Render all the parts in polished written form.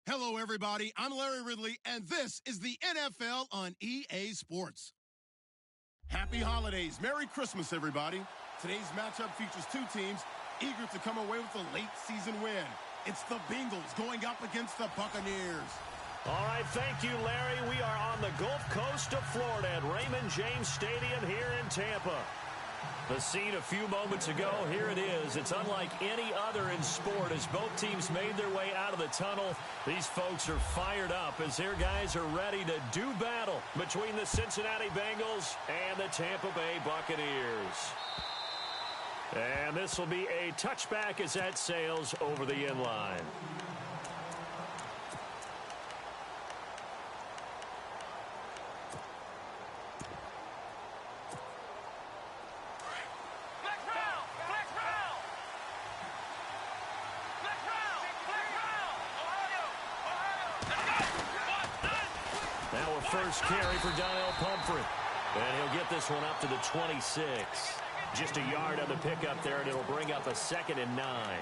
Hello, everybody. I'm Larry Ridley, and this is the NFL on EA Sports. Happy holidays. Merry Christmas, everybody. Today's matchup features two teams eager to come away with a late season win. It's the Bengals going up against the Buccaneers. All right, thank you, Larry. We are on the Gulf Coast of Florida at Raymond James Stadium here in Tampa. The scene a few moments ago, here it is. It's unlike any other in sport as both teams made their way out of the tunnel. These folks are fired up as their guys are ready to do battle between the Cincinnati Bengals and the Tampa Bay Buccaneers. And this will be a touchback as that sails over the inline. First carry for Donnell Pumphrey. And he'll get this one up to the 26. Just a yard on the pickup there, and it'll bring up a 2nd and 9.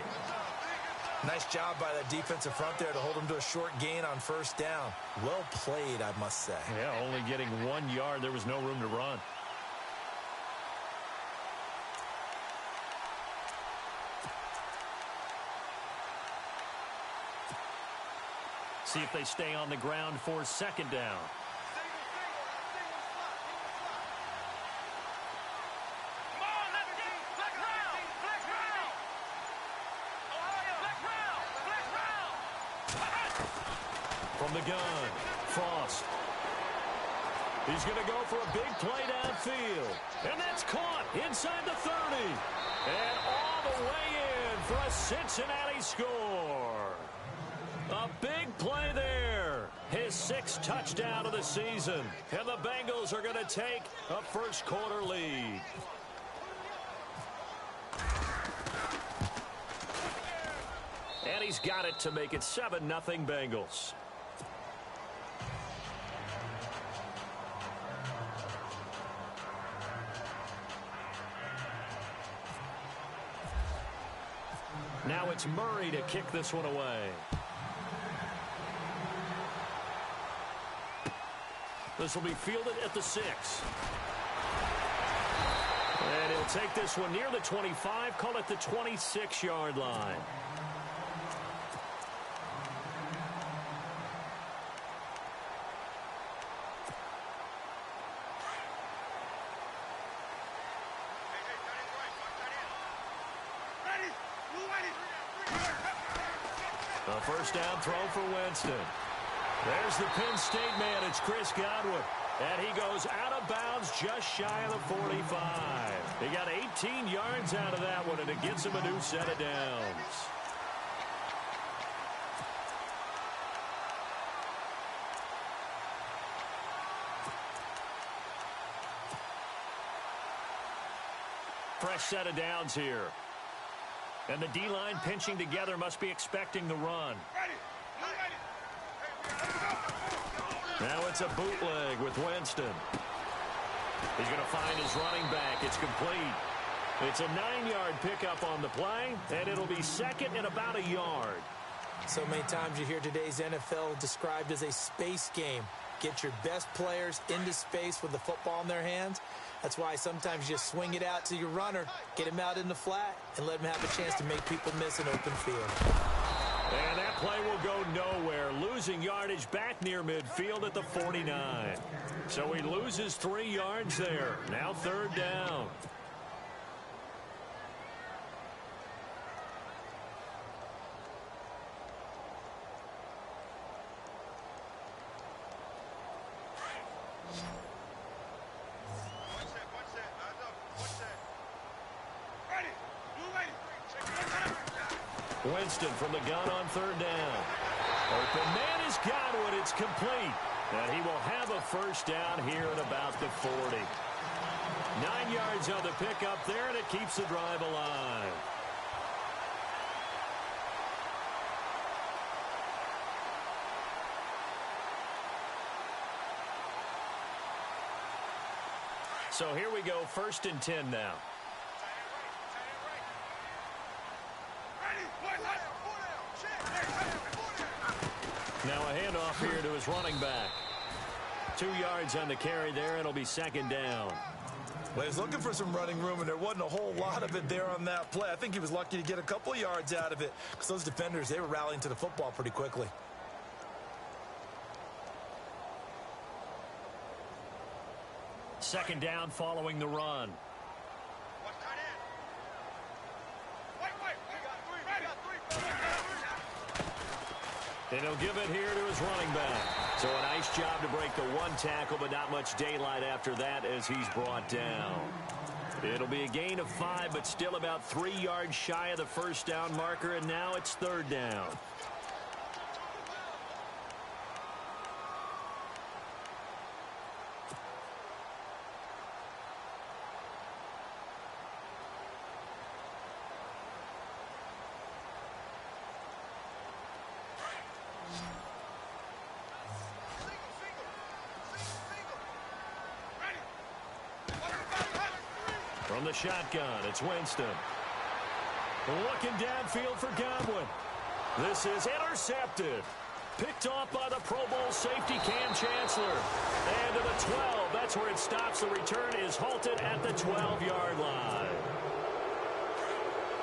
Nice job by the defensive front there to hold him to a short gain on first down. Well played, I must say. Yeah, only getting 1 yard. There was no room to run. See if they stay on the ground for 2nd down. From the gun, Frost. He's going to go for a big play downfield. And that's caught inside the 30. And all the way in for a Cincinnati score. A big play there. His 6th touchdown of the season. And the Bengals are going to take a first quarter lead. And he's got it to make it 7-0 Bengals. Now it's Murray to kick this one away. This will be fielded at the 6. And he'll take this one near the 25, call it the 26-yard line. A first down throw for Winston. There's the Penn State man. It's Chris Godwin. And he goes out of bounds just shy of the 45. He got 18 yards out of that one, and it gets him a new set of downs. Fresh set of downs here. And the D-line pinching together must be expecting the run. Now it's a bootleg with Winston. He's going to find his running back. It's complete. It's a 9-yard pickup on the play, and it'll be 2nd and about a yard. So many times you hear today's NFL described as a space game. Get your best players into space with the football in their hands. That's why sometimes you swing it out to your runner, get him out in the flat, and let him have a chance to make people miss an open field. And that play will go nowhere, losing yardage back near midfield at the 49. So he loses 3 yards there. Now 3rd down. Winston from the gun on 3rd down. Open man is Godwin. It's complete. And he will have a first down here at about the 40. 9 yards on the pickup there, and it keeps the drive alive. So here we go, 1st and 10 now. his running back. 2 yards on the carry there, and it'll be second down. Well, he was looking for some running room, and there wasn't a whole lot of it there on that play. I think he was lucky to get a couple of yards out of it because those defenders, they were rallying to the football pretty quickly. Second down following the run. And he'll give it here to his running back. So a nice job to break the one tackle, but not much daylight after that as he's brought down. It'll be a gain of 5, but still about 3 yards shy of the first down marker, and now it's third down. From the shotgun, it's Winston. Looking downfield for Godwin. This is intercepted. Picked off by the Pro Bowl safety Cam Chancellor. And to the 12. That's where it stops. The return is halted at the 12-yard line.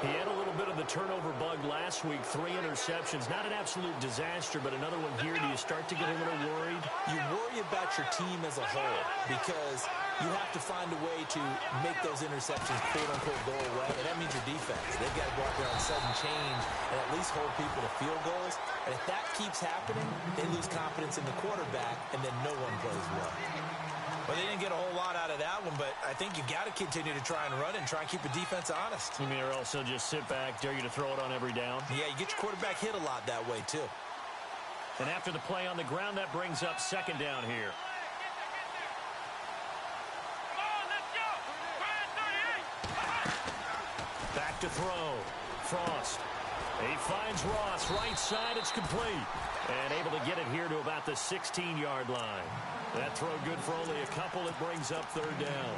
He had a little bit of the turnover bug last week. 3 interceptions. Not an absolute disaster, but another one here. Do you start to get a little worried? You worry about your team as a whole because you have to find a way to make those interceptions, quote-unquote, go away, and that means your defense. They've got to go out there on sudden change and at least hold people to field goals. And if that keeps happening, they lose confidence in the quarterback, and then no one plays well. Well, they didn't get a whole lot out of that one, but I think you got to continue to try and run and try and keep the defense honest. You mean, or also just sit back, dare you to throw it on every down? Yeah, you get your quarterback hit a lot that way, too. And after the play on the ground, that brings up second down here. Back to throw. Frost. He finds Ross. Right side, it's complete. And able to get it here to about the 16-yard line. That throw good for only a couple. It brings up third down.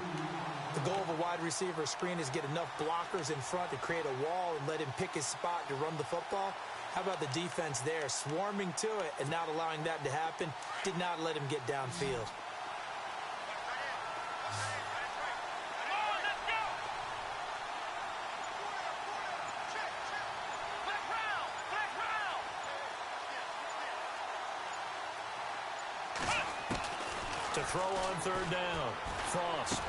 The goal of a wide receiver screen is get enough blockers in front to create a wall and let him pick his spot to run the football. How about the defense there, swarming to it and not allowing that to happen? Did not let him get downfield. To throw on third down. Frost.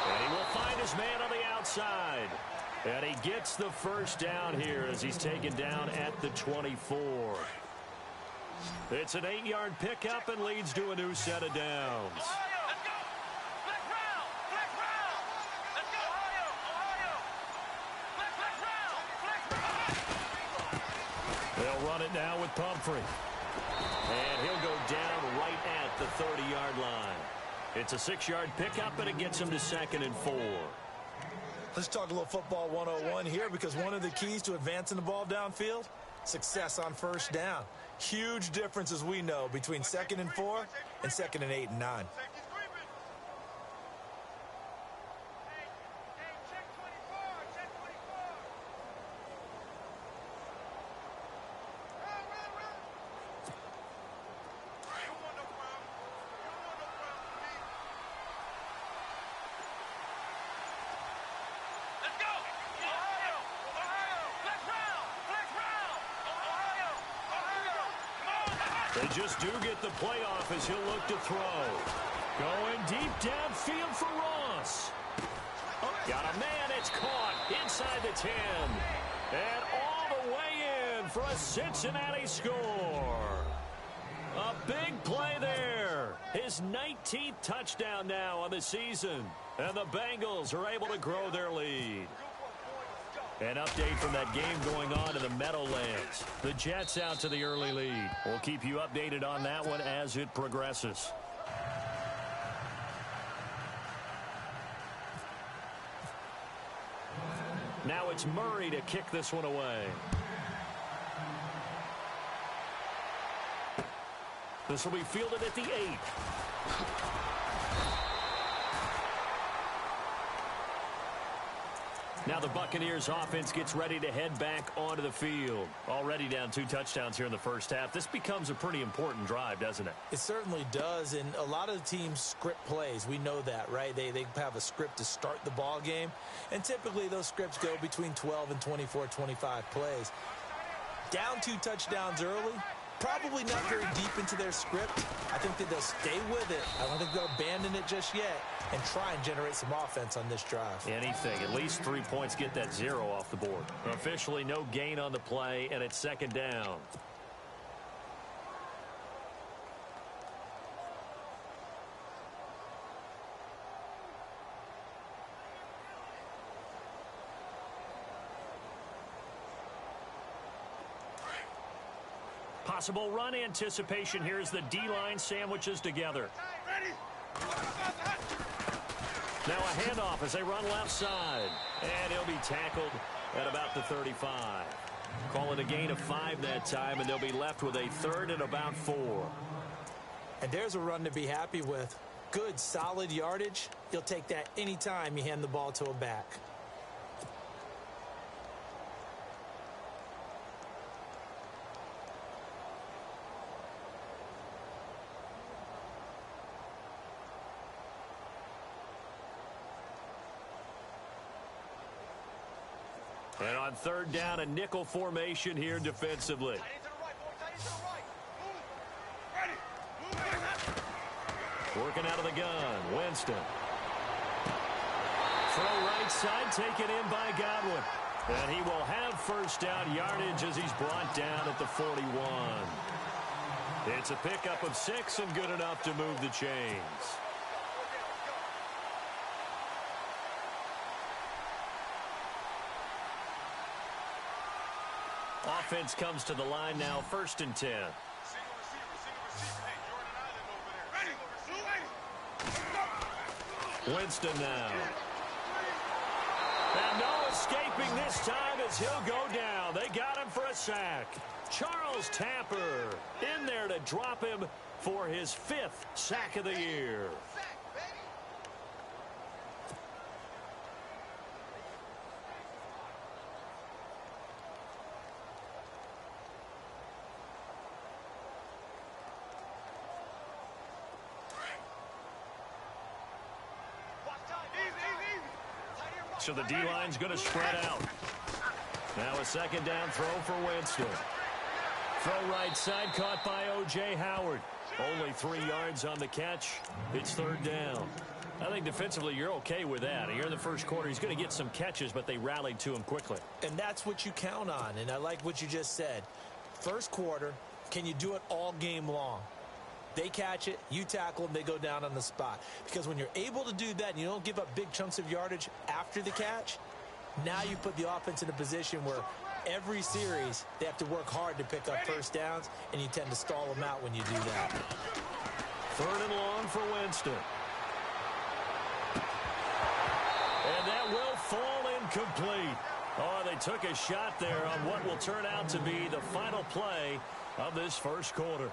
And he will find his man on the outside. And he gets the first down here as he's taken down at the 24. It's an 8-yard pickup and leads to a new set of downs. They'll run it now with Pumphrey. And he'll go down right at the 30-yard line. It's a 6-yard pickup, and it gets him to 2nd and 4. Let's talk a little football 101 here because one of the keys to advancing the ball downfield, success on first down. Huge difference, as we know, between 2nd and 4 and 2nd and 8 and 9. They just do get the playoff as he'll look to throw. Going deep downfield for Ross. Oh, got a man. It's caught inside the 10. And all the way in for a Cincinnati score. A big play there. His 19th touchdown now on the season. And the Bengals are able to grow their lead. An update from that game going on in the Meadowlands. The Jets out to the early lead. We'll keep you updated on that one as it progresses. Now it's Murray to kick this one away. This will be fielded at the 8. Now the Buccaneers offense gets ready to head back onto the field. Already down 2 touchdowns here in the first half. This becomes a pretty important drive, doesn't it? It certainly does, and a lot of the teams script plays. We know that, right? They have a script to start the ball game, and typically those scripts go between 12 and 24, 25 plays. Down 2 touchdowns early, probably not very deep into their script. I think that they'll stay with it. I don't think they'll abandon it just yet and try and generate some offense on this drive. Anything. At least 3 points, get that 0 off the board. Officially no gain on the play, and it's second down. Possible run anticipation here as the D-line sandwiches together. Now a handoff as they run left side. And he'll be tackled at about the 35. Call it a gain of 5 that time, and they'll be left with a 3rd and about 4. And there's a run to be happy with. Good, solid yardage. You'll take that anytime you hand the ball to a back. And on 3rd down, a nickel formation here defensively. Working out of the gun, Winston. Throw right side, taken in by Godwin. And he will have first down yardage as he's brought down at the 41. It's a pickup of 6 and good enough to move the chains. Offense comes to the line now, 1st and 10. Winston now. And no escaping this time as he'll go down. They got him for a sack. Charles Tapper in there to drop him for his 5th sack of the year. So the D-line's going to spread out. Now a 2nd down throw for Winston. Throw right side caught by O.J. Howard. Only 3 yards on the catch. It's 3rd down. I think defensively you're okay with that. Here in the first quarter, he's going to get some catches, but they rallied to him quickly. And that's what you count on, and I like what you just said. First quarter, can you do it all game long? They catch it, you tackle them, they go down on the spot. Because when you're able to do that and you don't give up big chunks of yardage after the catch, now you put the offense in a position where every series they have to work hard to pick up first downs, and you tend to stall them out when you do that. 3rd and long for Winston. And that will fall incomplete. Oh, they took a shot there on what will turn out to be the final play of this first quarter.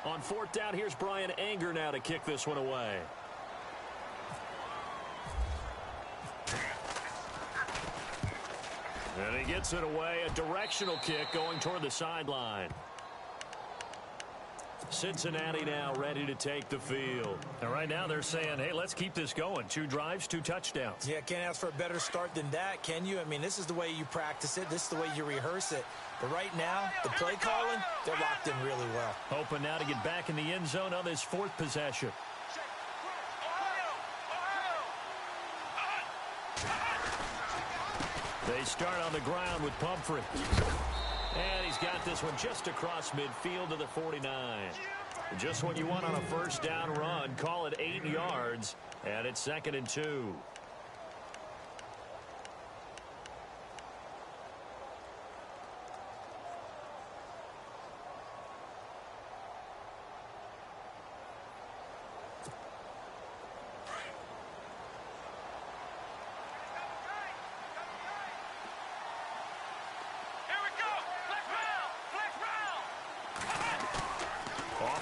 On 4th down, here's Brian Anger now to kick this one away. And he gets it away, a directional kick going toward the sideline. Cincinnati now ready to take the field. And right now they're saying, hey, let's keep this going. 2 drives, 2 touchdowns. Yeah, can't ask for a better start than that, can you? I mean, this is the way you practice it. This is the way you rehearse it. But right now, the play calling, they're locked in really well. Hoping now to get back in the end zone on this 4th possession. They start on the ground with Pumphrey. And he's got this one just across midfield to the 49. Just what you want on a first down run. Call it 8 yards, and it's 2nd and 2.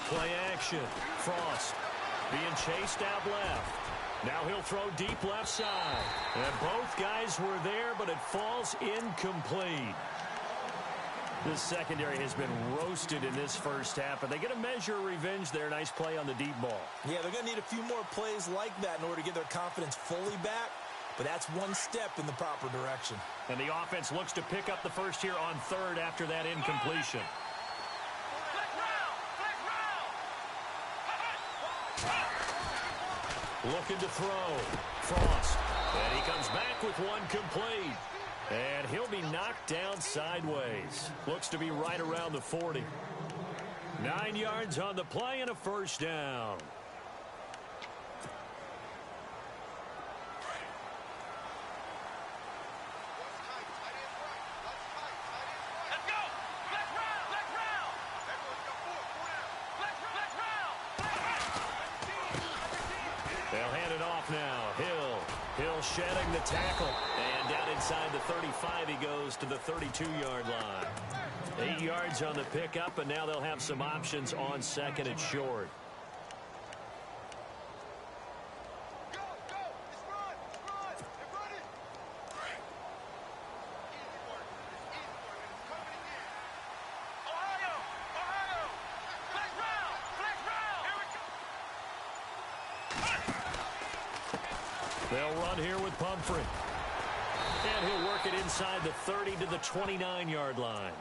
Play action. Frost being chased out left. Now he'll throw deep left side. And both guys were there, but it falls incomplete. This secondary has been roasted in this first half, but they get a measure of revenge there. Nice play on the deep ball. Yeah, they're going to need a few more plays like that in order to get their confidence fully back, but that's one step in the proper direction. And the offense looks to pick up the first here on third after that incompletion. Looking to throw. Frost. And he comes back with one complete. And he'll be knocked down sideways. Looks to be right around the 40. 9 yards on the play and a first down. They'll hand it off now. Hill shedding the tackle. And down inside the 35, he goes to the 32-yard line. 8 yards on the pickup, and now they'll have some options on second and short. They'll run here with Pumphrey. And he'll work it inside the 30 to the 29-yard line.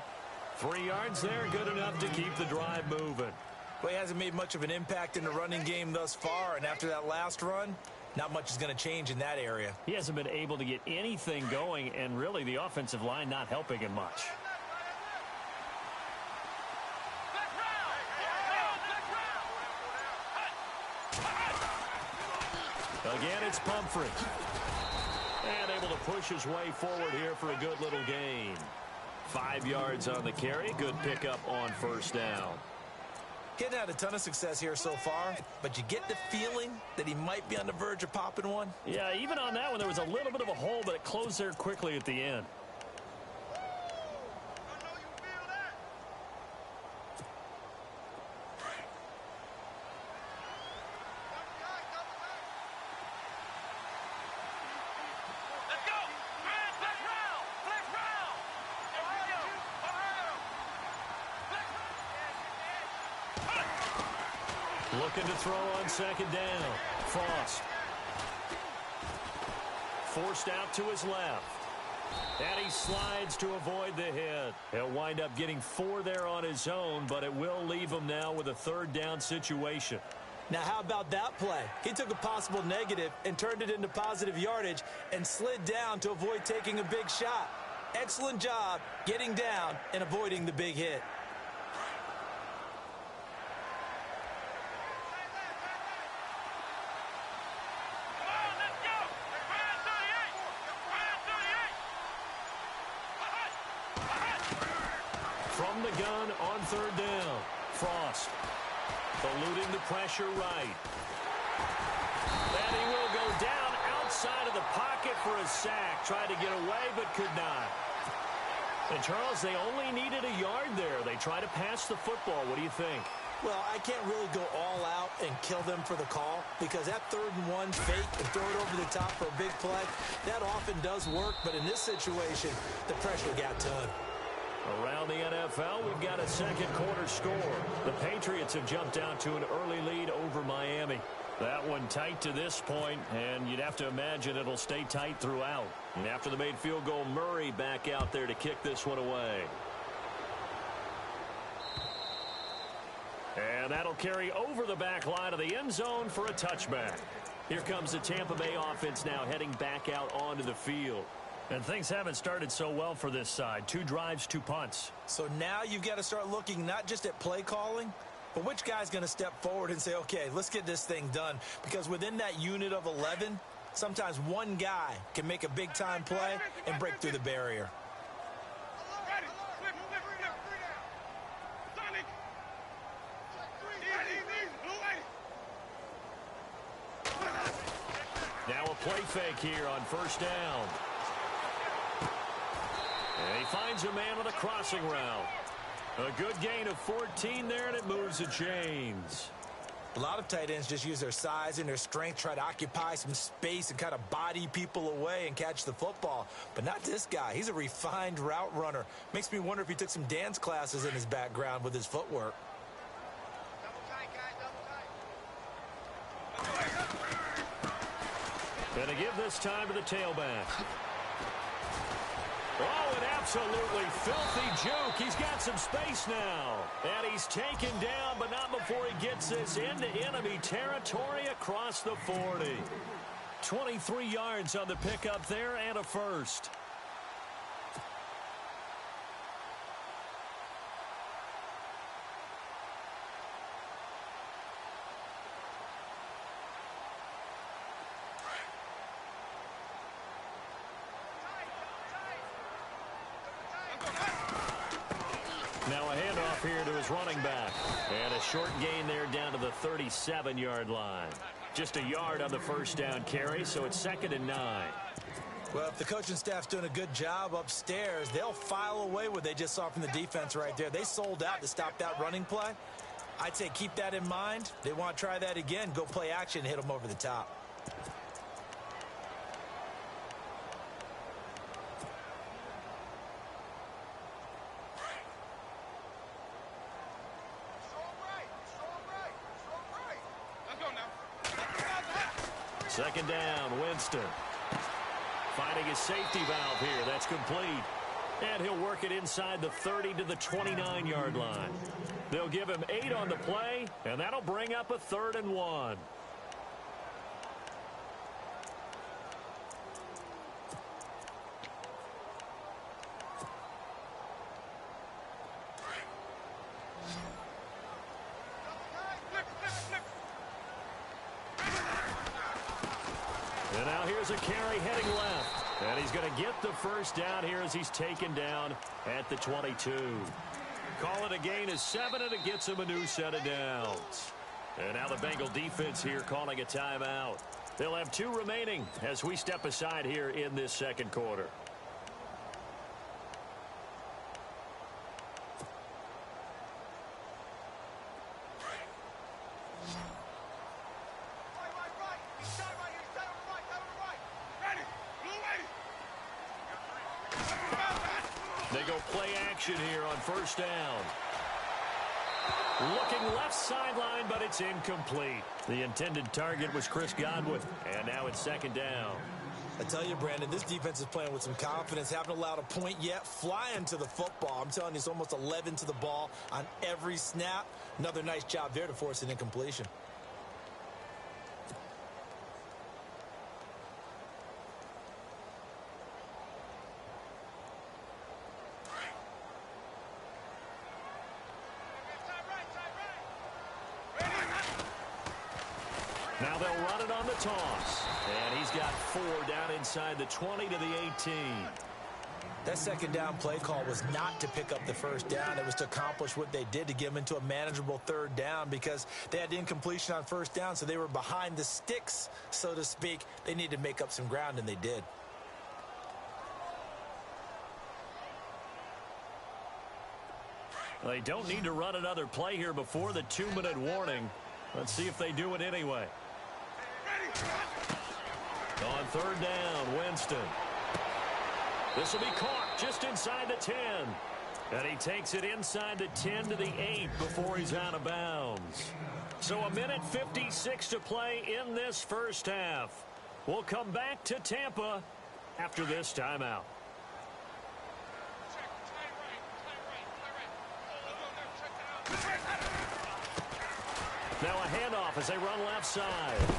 3 yards there, good enough to keep the drive moving. Well, he hasn't made much of an impact in the running game thus far, and after that last run, not much is going to change in that area. He hasn't been able to get anything going, and really the offensive line not helping him much. Again, it's Pumphrey. And able to push his way forward here for a good little gain. 5 yards on the carry. Good pickup on first down. Getting had a ton of success here so far, but you get the feeling that he might be on the verge of popping one. Yeah, even on that one, there was a little bit of a hole, but it closed there quickly at the end. Looking to throw on second down. Frost. Forced out to his left. And he slides to avoid the hit. He'll wind up getting 4 there on his own, but it will leave him now with a third down situation. Now, how about that play? He took a possible negative and turned it into positive yardage and slid down to avoid taking a big shot. Excellent job getting down and avoiding the big hit. From the gun on third down. Frost eluding the pressure right. And he will go down outside of the pocket for a sack. Tried to get away but could not. And Charles, they only needed a yard there. They try to pass the football. What do you think? Well, I can't really go all out and kill them for the call because that 3rd and 1 fake and throw it over the top for a big play, that often does work. But in this situation, the pressure got to him. Around the NFL, we've got a second quarter score. The Patriots have jumped out to an early lead over Miami. That one tight to this point, and you'd have to imagine it'll stay tight throughout. And after the made field goal, Murray back out there to kick this one away. And that'll carry over the back line of the end zone for a touchback. Here comes the Tampa Bay offense now heading back out onto the field. And things haven't started so well for this side. 2 drives, 2 punts. So now you've got to start looking not just at play calling, but which guy's going to step forward and say, okay, let's get this thing done. Because within that unit of 11, sometimes one guy can make a big-time play and break through the barrier. Now a play fake here on first down. And he finds a man on the crossing route. A good gain of 14 there, and it moves the chains. A lot of tight ends just use their size and their strength, try to occupy some space and kind of body people away and catch the football. But not this guy. He's a refined route runner. Makes me wonder if he took some dance classes in his background with his footwork. Going to give this time to the tailback. Oh, an absolutely filthy juke. He's got some space now. And he's taken down, but not before he gets this into enemy territory across the 40. 23 yards on the pickup there and a first. Now a handoff here to his running back. And a short gain there down to the 37-yard line. Just a yard on the first down carry, so it's 2nd and 9. Well, if the coaching staff's doing a good job upstairs, they'll file away what they just saw from the defense right there. They sold out to stop that running play. I'd say keep that in mind. They want to try that again, go play action, hit them over the top. Second down, Winston. Finding his safety valve here. That's complete. And he'll work it inside the 30 to the 29-yard line. They'll give him 8 on the play, and that'll bring up a 3rd and 1. And now here's a carry heading left. And he's going to get the first down here as he's taken down at the 22. Call it a gain of 7, and it gets him a new set of downs. And now the Bengal defense here calling a timeout. They'll have 2 remaining as we step aside here in this second quarter. They go play action here on first down. Looking left sideline, but it's incomplete. The intended target was Chris Godwin, and now it's 2nd down. I tell you, Brandon, this defense is playing with some confidence. Haven't allowed a point yet. Flying to the football. I'm telling you, it's almost 11 to the ball on every snap. Another nice job there to force an incompletion. Now they'll run it on the toss. And he's got 4 down inside the 20 to the 18. That second down play call was not to pick up the first down. It was to accomplish what they did, to get them into a manageable 3rd down, because they had incompletion on first down, so they were behind the sticks, so to speak. They needed to make up some ground, and they did. They don't need to run another play here before the 2-minute warning. Let's see if they do it anyway. On 3rd down, Winston. This will be caught just inside the 10. And he takes it inside the 10 to the 8 before he's out of bounds. So 1:56 to play in this first half. We'll come back to Tampa after this timeout. Now a handoff as they run left side.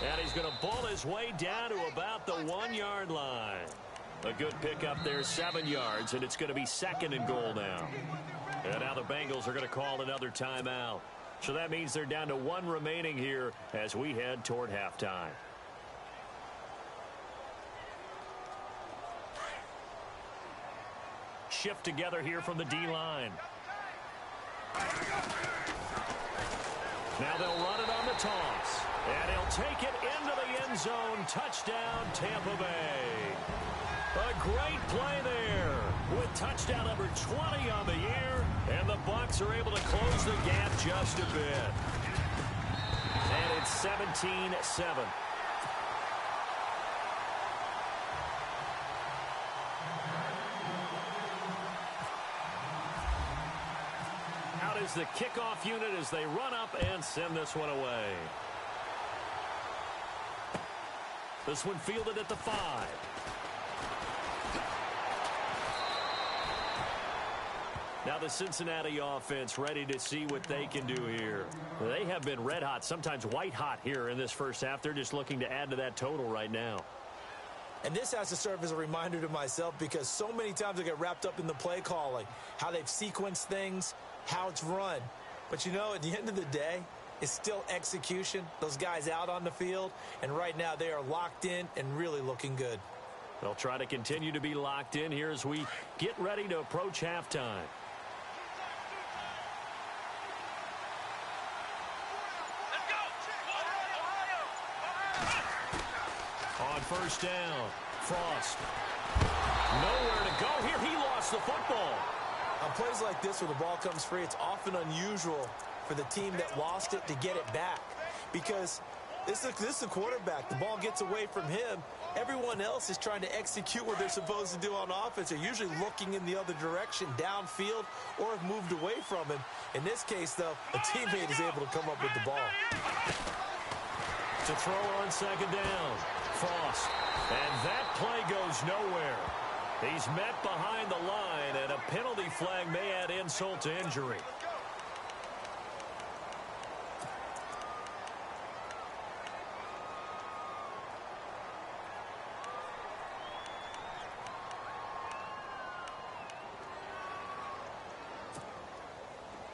And he's going to ball his way down to about the 1-yard line. A good pickup there, 7 yards, and it's going to be 2nd and goal now. And now the Bengals are going to call another timeout. So that means they're down to 1 remaining here as we head toward halftime. Shift together here from the D-line. Now they'll run it on the toss. And he'll take it into the end zone. Touchdown, Tampa Bay. A great play there with touchdown number 20 on the year. And the Bucs are able to close the gap just a bit. And it's 17-7. Out is the kickoff unit as they run up and send this one away. This one fielded at the 5. Now the Cincinnati offense ready to see what they can do here. They have been red hot, sometimes white hot here in this first half. They're just looking to add to that total right now. And this has to serve as a reminder to myself because so many times I get wrapped up in the play calling, how they've sequenced things, how it's run. But, you know, at the end of the day, it's still execution. Those guys out on the field, and right now they are locked in and really looking good. They'll try to continue to be locked in here as we get ready to approach halftime. On first down, Frost. Nowhere to go here. He lost the football. On plays like this where the ball comes free, it's often unusual for the team that lost it to get it back. Because this is the quarterback. The ball gets away from him. Everyone else is trying to execute what they're supposed to do on offense. They're usually looking in the other direction, downfield, or have moved away from him. In this case, though, a teammate is able to come up with the ball. To throw on second down, Frost. And that play goes nowhere. He's met behind the line, and a penalty flag may add insult to injury.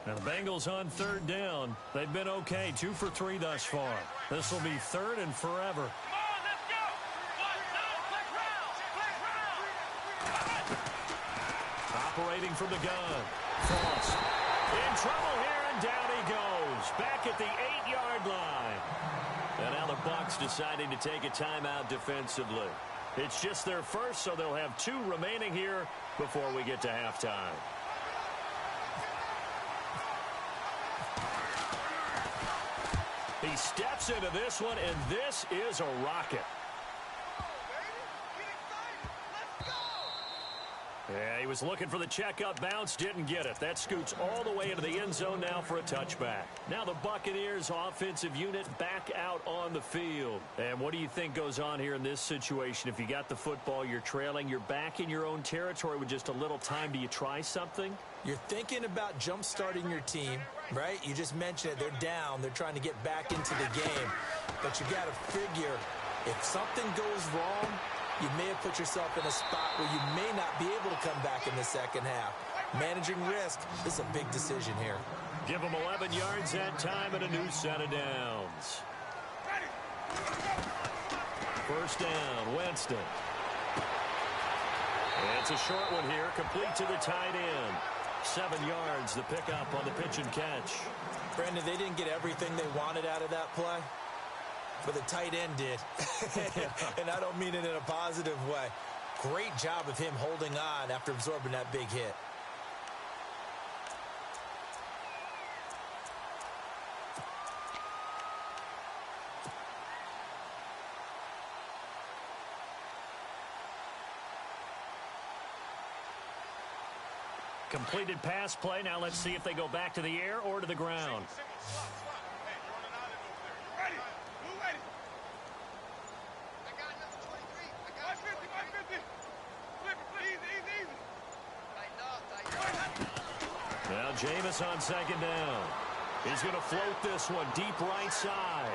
Now the Bengals on third down. They've been okay, 2 for 3 thus far. This will be third and forever. Operating from the gun. Frost in trouble here, and down he goes. Back at the 8-yard line. And now the Bucs deciding to take a timeout defensively. It's just their first, so they'll have 2 remaining here before we get to halftime. He steps into this one, and this is a rocket. Yeah, he was looking for the checkup bounce, didn't get it. That scoots all the way into the end zone now for a touchback. Now the Buccaneers offensive unit back out on the field. And what do you think goes on here in this situation? If you got the football, you're trailing, you're back in your own territory with just a little time. Do you try something? You're thinking about jump-starting your team, right? You just mentioned it. They're down. They're trying to get back into the game. But you got to figure if something goes wrong, you may have put yourself in a spot where you may not be able to come back in the second half. Managing risk, this is a big decision here. Give them 11 yards that time and a new set of downs. First down, Winston. It's a short one here, complete to the tight end. 7 yards, the pickup on the pitch and catch. Brandon, they didn't get everything they wanted out of that play, but the tight end did. And I don't mean it in a positive way. Great job of him holding on after absorbing that big hit. Completed pass play. Now let's see if they go back to the air or to the ground. Now Jameis on second down. He's going to float this one deep right side.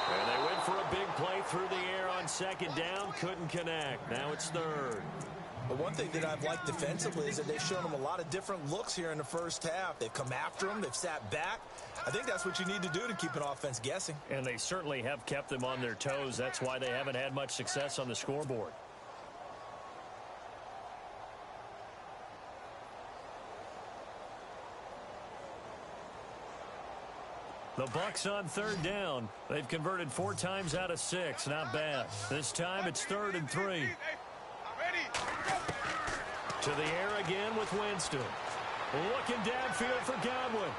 And they went for a big play through the air on second down. Couldn't connect. Now it's third. But one thing that I've liked defensively is that they've shown them a lot of different looks here in the first half. They've come after them. They've sat back. I think that's what you need to do to keep an offense guessing. And they certainly have kept them on their toes. That's why they haven't had much success on the scoreboard. The Bucs on third down. They've converted 4 times out of 6. Not bad. This time it's 3rd and 3. To the air again with Winston. Looking downfield for Godwin.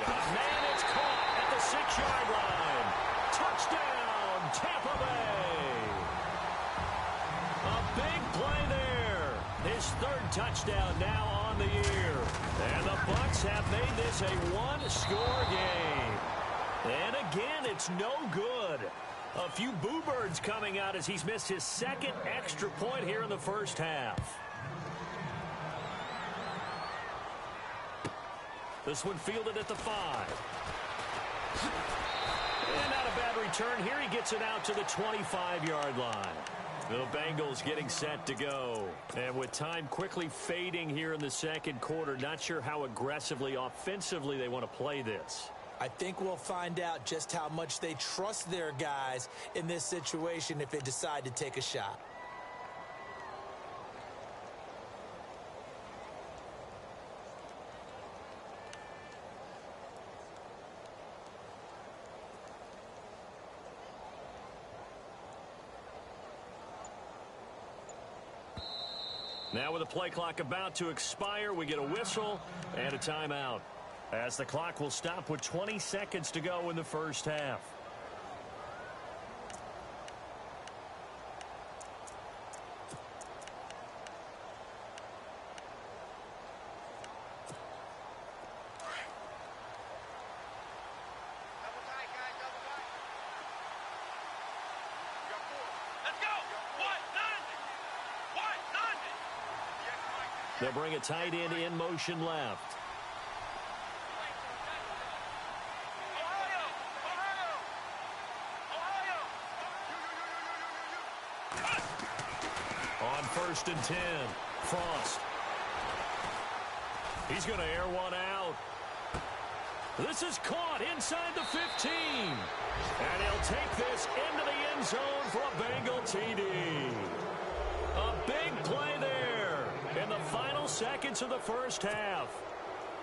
Man, it's caught at the touchdown now on the year. And the Bucs have made this a one-score game. And again, it's no good. A few boo birds coming out as he's missed his second extra point here in the first half. This one fielded at the 5. And not a bad return here. He gets it out to the 25-yard line. The Bengals getting set to go. And with time quickly fading here in the second quarter, not sure how aggressively, offensively they want to play this. I think we'll find out just how much they trust their guys in this situation if they decide to take a shot. Now with the play clock about to expire, we get a whistle and a timeout, as the clock will stop with 20 seconds to go in the first half. They'll bring a tight end in motion left. On 1st and 10, Frost. He's going to air one out. This is caught inside the 15. And he'll take this into the end zone for a Bengal TD. A big play there in the final seconds of the first half.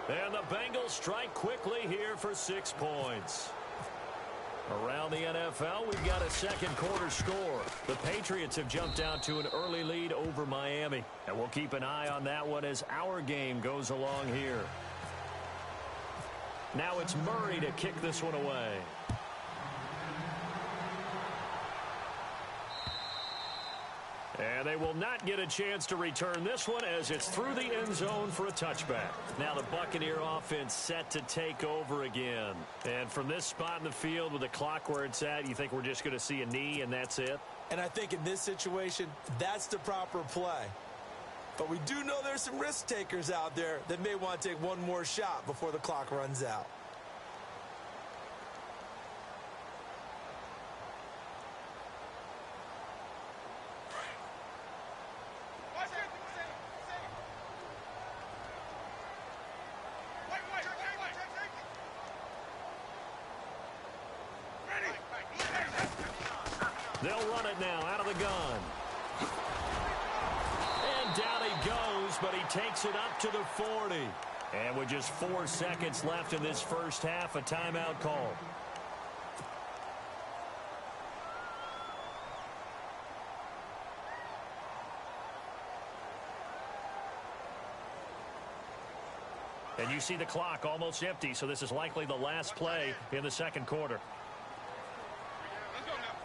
And the Bengals strike quickly here for 6 points. Around the NFL, we've got a second quarter score. The Patriots have jumped out to an early lead over Miami. And we'll keep an eye on that one as our game goes along here. Now it's Murray to kick this one away. And they will not get a chance to return this one as it's through the end zone for a touchback. Now the Buccaneer offense set to take over again. And from this spot in the field with the clock where it's at, you think we're just going to see a knee and that's it? And I think in this situation, that's the proper play. But we do know there's some risk takers out there that may want to take one more shot before the clock runs out. They'll run it now out of the gun. And down he goes, but he takes it up to the 40. And with just 4 seconds left in this first half, a timeout call. And you see the clock almost empty, so this is likely the last play in the second quarter.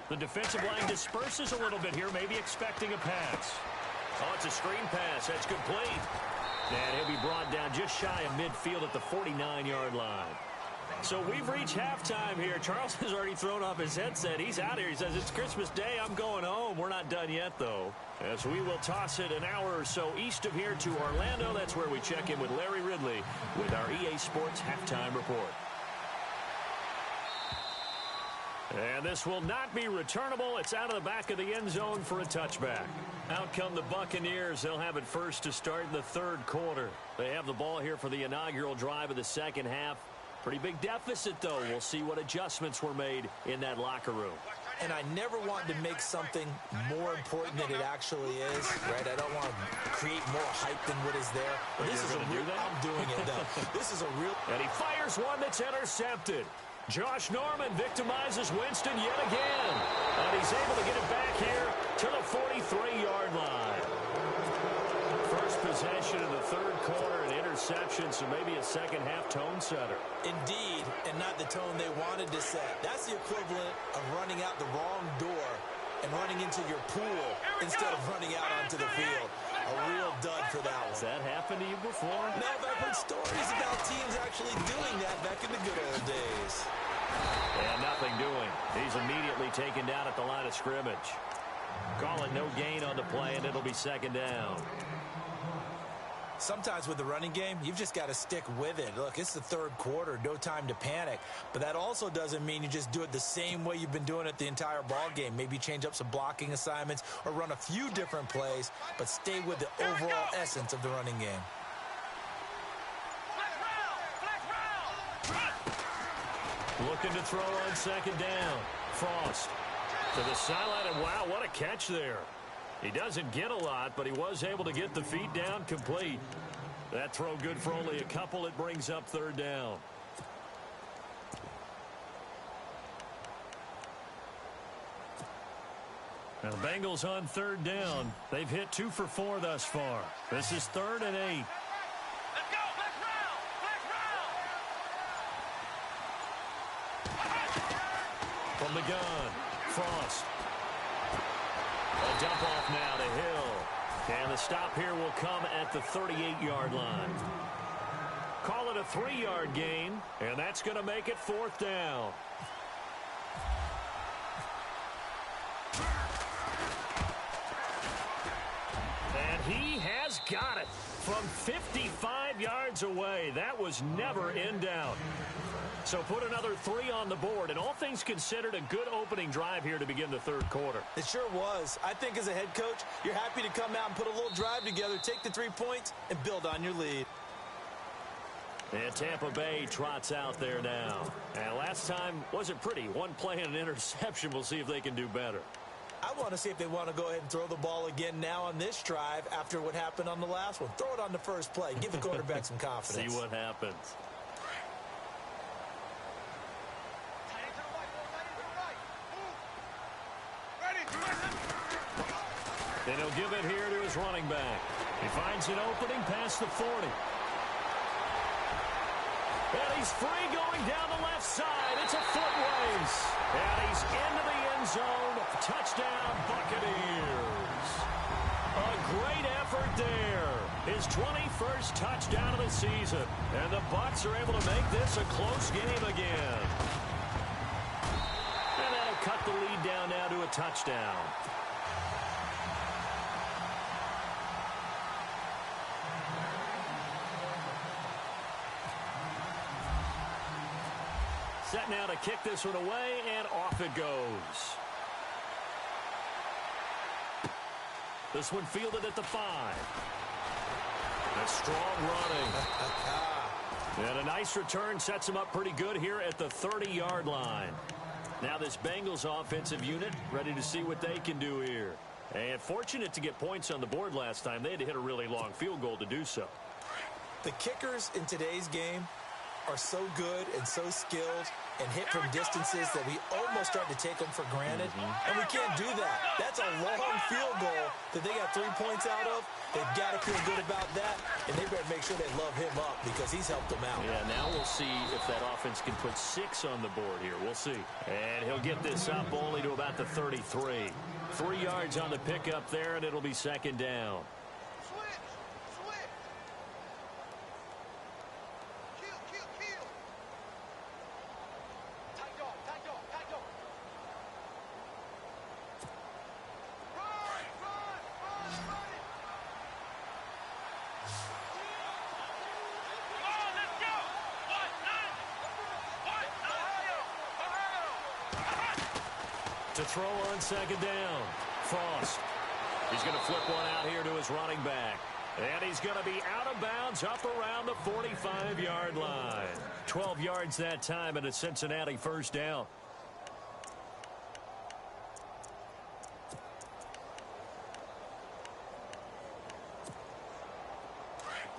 The defensive line disperses a little bit here, maybe expecting a pass. Oh, it's a screen pass. That's complete. And he'll be brought down just shy of midfield at the 49-yard line. So we've reached halftime here. Charles has already thrown off his headset. He's out here. He says, it's Christmas Day. I'm going home. We're not done yet, though. As we will toss it an hour or so east of here to Orlando. That's where we check in with Larry Ridley with our EA Sports Halftime Report. And this will not be returnable. It's out of the back of the end zone for a touchback. Out come the Buccaneers. They'll have it first to start in the third quarter. They have the ball here for the inaugural drive of the second half. Pretty big deficit, though. We'll see what adjustments were made in that locker room. And I never want to make something more important than it actually is, right? I don't want to create more hype than what is there. But this is a real, I'm doing it, though. This is a real. And he fires one that's intercepted. Josh Norman victimizes Winston yet again. And he's able to get it back here to the 43-yard line. First possession in the third quarter, an interception, so maybe a second-half tone setter. Indeed, and not the tone they wanted to set. That's the equivalent of running out the wrong door and running into your pool instead of running out onto the field. A real dud for that one. Has that happened to you before? No, I've heard stories about teams actually doing that back in the good old days. And nothing doing. He's immediately taken down at the line of scrimmage. Call it no gain on the play, and it'll be second down. Sometimes with the running game, you've just got to stick with it. Look, it's the third quarter, no time to panic. But that also doesn't mean you just do it the same way you've been doing it the entire ball game. Maybe change up some blocking assignments or run a few different plays, but stay with the overall essence of the running game. Looking to throw on second down. Frost to the sideline, and wow, what a catch there. He doesn't get a lot, but he was able to get the feet down complete. That throw good for only a couple. It brings up third down. Now the Bengals on third down. They've hit 2 for 4 thus far. This is 3rd and 8. Let's go! Let's round! Let's round! From the gun, Frost. A dump off now to Hill. And the stop here will come at the 38-yard line. Call it a 3-yard gain, and that's going to make it 4th down. And he has got it from 55 yards away. That was never in doubt. So put another 3 on the board, and all things considered, a good opening drive here to begin the third quarter. It sure was. I think as a head coach, you're happy to come out and put a little drive together, take the 3 points, and build on your lead. And Tampa Bay trots out there now. And last time wasn't pretty. 1 play and an interception. We'll see if they can do better. I want to see if they want to go ahead and throw the ball again now on this drive after what happened on the last one. Throw it on the first play. Give the quarterback some confidence. See what happens. And he'll give it here to his running back. He finds an opening past the 40. And he's free going down the left side. It's a foot race. And he's into the end zone. Touchdown, Buccaneers. A great effort there. His 21st touchdown of the season. And the Bucs are able to make this a close game again. And that'll cut the lead down now to a touchdown. Set now to kick this one away, and off it goes. This one fielded at the 5. A strong running. And a nice return sets him up pretty good here at the 30-yard line. Now this Bengals offensive unit ready to see what they can do here. And fortunate to get points on the board last time. They had to hit a really long field goal to do so. The kickers in today's game are so good and so skilled and hit from distances that we almost start to take them for granted. And we can't do that. That's a long field goal that they got 3 points out of. They've got to feel good about that, and they better make sure they love him up because he's helped them out. Yeah, now we'll see if that offense can put 6 on the board here. We'll see. And he'll get this up only to about the 33. 3 yards on the pickup there, and it'll be second down. To throw on second down, Frost. He's going to flip one out here to his running back. And he's going to be out of bounds up around the 45-yard line. 12 yards that time, and a Cincinnati first down.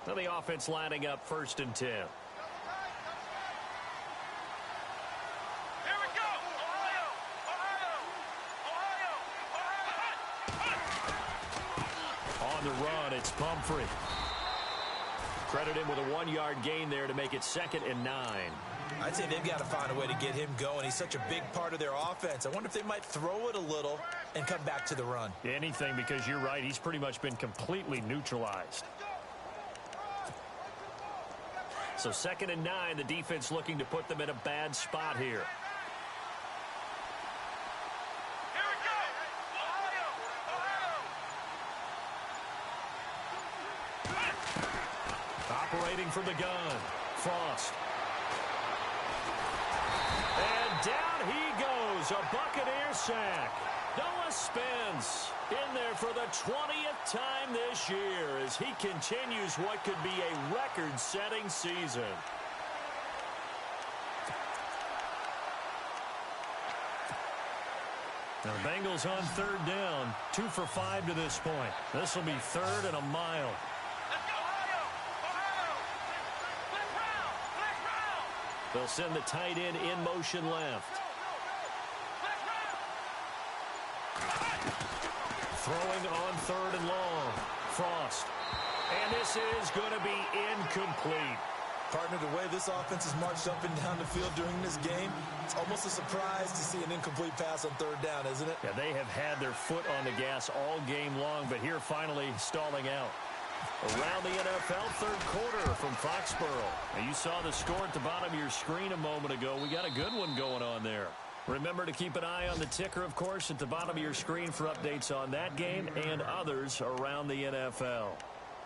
Now the offense lining up 1st and 10. On the run, it's Pumphrey. Credit him with a 1-yard gain there to make it 2nd and 9. I'd say they've got to find a way to get him going. He's such a big part of their offense. I wonder if they might throw it a little and come back to the run. Anything, because you're right. He's pretty much been completely neutralized. So 2nd and 9, the defense looking to put them in a bad spot here. Operating from the gun, Frost. And down he goes, a Buccaneer sack. Noah Spence in there for the 20th time this year as he continues what could be a record-setting season. Now the Bengals on 3rd down, 2 for 5 to this point. This will be 3rd and a mile. They'll send the tight end in motion left. Throwing on 3rd and long. Frost. And this is going to be incomplete. Partner, the way this offense has marched up and down the field during this game, it's almost a surprise to see an incomplete pass on 3rd down, isn't it? Yeah, they have had their foot on the gas all game long, but here finally stalling out. Around the NFL, 3rd quarter from Foxborough. Now you saw the score at the bottom of your screen a moment ago. We got a good one going on there. Remember to keep an eye on the ticker, of course, at the bottom of your screen for updates on that game and others around the NFL.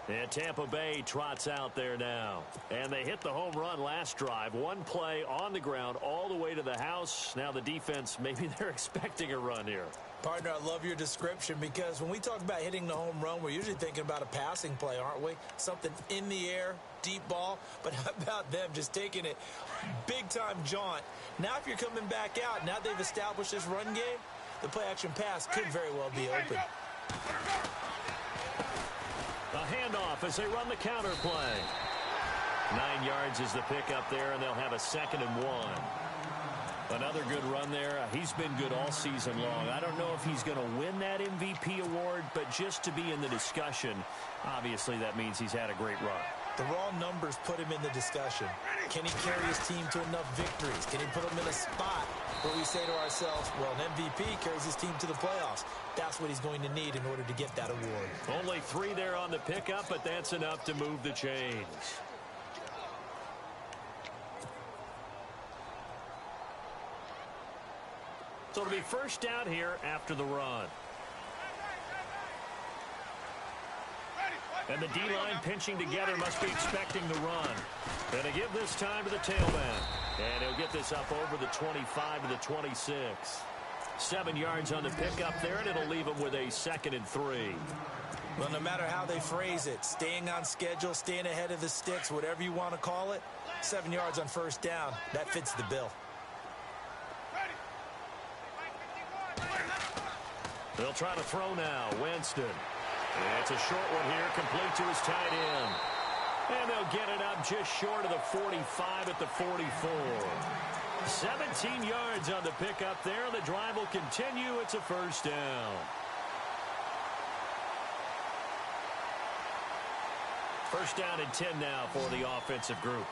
And Tampa Bay trots out there now. And they hit the home run last drive. One play on the ground all the way to the house. Now the defense, maybe they're expecting a run here. Partner, I love your description because when we talk about hitting the home run, we're usually thinking about a passing play, aren't we? Something in the air, deep ball. But how about them just taking it big-time jaunt? Now if you're coming back out, now they've established this run game, the play-action pass could very well be open. A handoff as they run the counter play. 9 yards is the pickup there, and they'll have a 2nd and 1. Another good run there. He's been good all season long. I don't know if he's going to win that MVP award, but just to be in the discussion, obviously that means he's had a great run. The raw numbers put him in the discussion. Can he carry his team to enough victories? Can he put them in a spot where we say to ourselves, well, an MVP carries his team to the playoffs. That's what he's going to need in order to get that award. Only 3 there on the pickup, but that's enough to move the chains. So it'll be first down here after the run. And the D-line pinching together must be expecting the run. And to give this time to the tailback. And he'll get this up over the 25 to the 26. 7 yards on the pickup there, and it'll leave him with a 2nd and 3. Well, no matter how they phrase it, staying on schedule, staying ahead of the sticks, whatever you want to call it, 7 yards on first down, that fits the bill. They'll try to throw now. Winston. It's a short one here, complete to his tight end. And they'll get it up just short of the 45 at the 44. 17 yards on the pickup there. The drive will continue. It's a first down. First down and 10 now for the offensive group.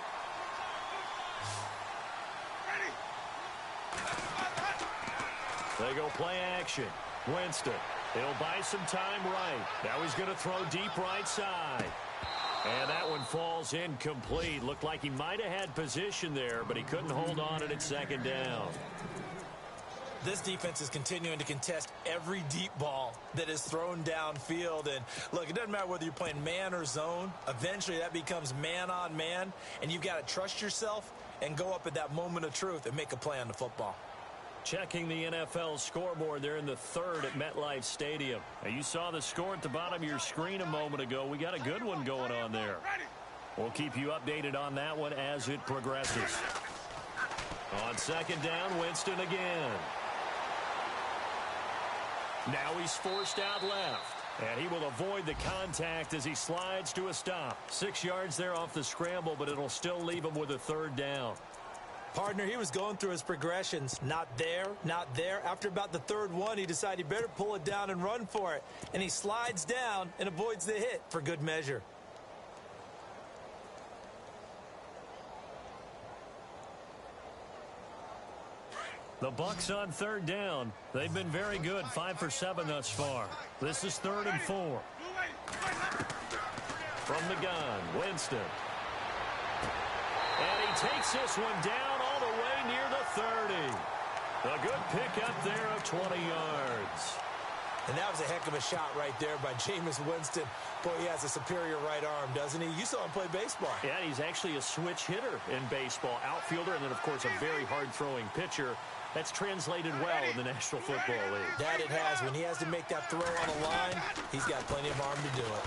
They go play action. Winston. He'll buy some time right. Now he's going to throw deep right side. And that one falls incomplete. Looked like he might have had position there, but he couldn't hold on it at 2nd down. This defense is continuing to contest every deep ball that is thrown downfield. And, look, it doesn't matter whether you're playing man or zone. Eventually that becomes man on man, and you've got to trust yourself and go up at that moment of truth and make a play on the football. Checking the NFL scoreboard there in the 3rd at MetLife Stadium. Now, you saw the score at the bottom of your screen a moment ago. We got a good one going on there. We'll keep you updated on that one as it progresses. On 2nd down, Winston again. Now he's forced out left. And he will avoid the contact as he slides to a stop. 6 yards there off the scramble, but it'll still leave him with a 3rd down. Partner, he was going through his progressions. Not there, not there. After about the 3rd one, he decided he better pull it down and run for it. And he slides down and avoids the hit for good measure. The Bucks on third down. They've been very good, 5 for 7 thus far. This is 3rd and 4. From the gun, Winston. And he takes this one down all the way near the 30. A good pickup there of 20 yards. And that was a heck of a shot right there by Jameis Winston. Boy, he has a superior right arm, doesn't he? You saw him play baseball. Yeah, he's actually a switch hitter in baseball. Outfielder, and then, of course, a very hard-throwing pitcher. That's translated well in the National Football League. That it has. When he has to make that throw on a line, he's got plenty of arm to do it.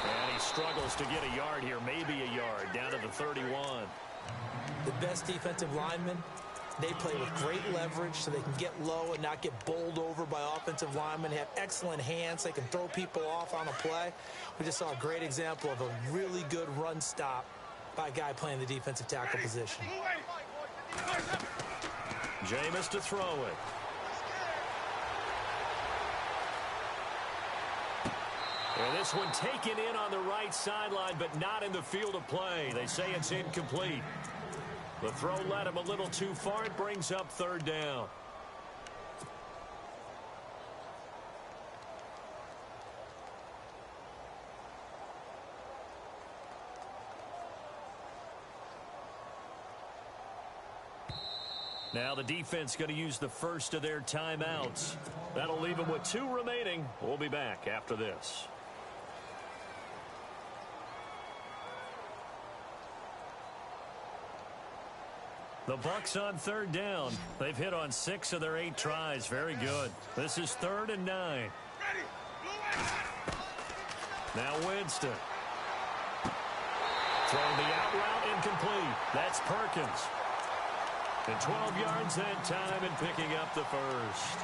And he struggles to get a yard here, maybe a yard, down to the 31. The best defensive linemen, they play with great leverage so they can get low and not get bowled over by offensive linemen. They have excellent hands. They can throw people off on a play. We just saw a great example of a really good run stop by a guy playing the defensive tackle position. Jameis to throw it. And this one taken in on the right sideline, but not in the field of play. They say it's incomplete. The throw led him a little too far. It brings up 3rd down. Now the defense going to use the first of their timeouts. That'll leave them with 2 remaining. We'll be back after this. The Bucks on 3rd down. They've hit on 6 of their 8 tries. Very good. This is 3rd and 9. Now Winston. Throwing the out route incomplete. That's Perkins. And 12 yards that time and picking up the first.